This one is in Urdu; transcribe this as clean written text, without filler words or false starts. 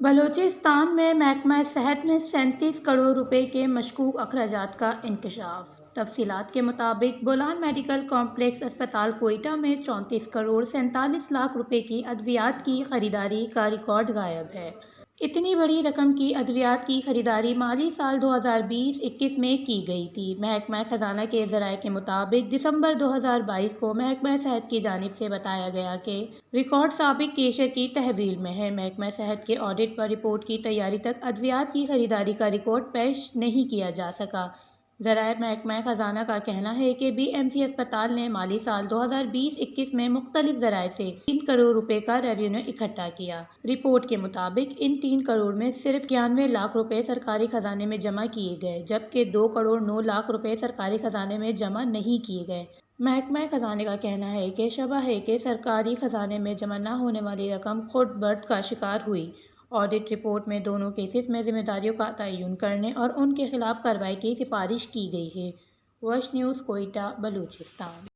بلوچستان میں محکمہ صحت میں 37 کروڑ روپے کے مشکوک اخراجات کا انکشاف۔ تفصیلات کے مطابق بولان میڈیکل کمپلیکس اسپتال کوئٹہ میں 34 کروڑ 47 لاکھ روپے کی ادویات کی خریداری کا ریکارڈ غائب ہے۔ اتنی بڑی رقم کی ادویات کی خریداری مالی سال 2020-21 میں کی گئی تھی۔ محکمہ خزانہ کے ذرائع کے مطابق دسمبر 2022 کو محکمہ صحت کی جانب سے بتایا گیا کہ ریکارڈ سابق کیشر کی تحویل میں ہے۔ محکمہ صحت کے آڈٹ پر رپورٹ کی تیاری تک ادویات کی خریداری کا ریکارڈ پیش نہیں کیا جا سکا۔ ذرائع محکمہ خزانہ کا کہنا ہے کہ بی ایم سی اسپتال نے مالی سال 2020-21 میں مختلف ذرائع سے 3 کروڑ روپے کا ریونیو اکٹھا کیا۔ رپورٹ کے مطابق ان 3 کروڑ میں صرف 91 لاکھ روپے سرکاری خزانے میں جمع کیے گئے، جبکہ 2 کروڑ 9 لاکھ روپے سرکاری خزانے میں جمع نہیں کیے گئے۔ محکمہ خزانہ کا کہنا ہے کہ شبہ ہے کہ سرکاری خزانے میں جمع نہ ہونے والی رقم خود برد کا شکار ہوئی۔ آڈٹ رپورٹ میں دونوں کیسز میں ذمہ داریوں کا تعین کرنے اور ان کے خلاف کارروائی کی سفارش کی گئی ہے۔ وش نیوز کوئٹہ، بلوچستان۔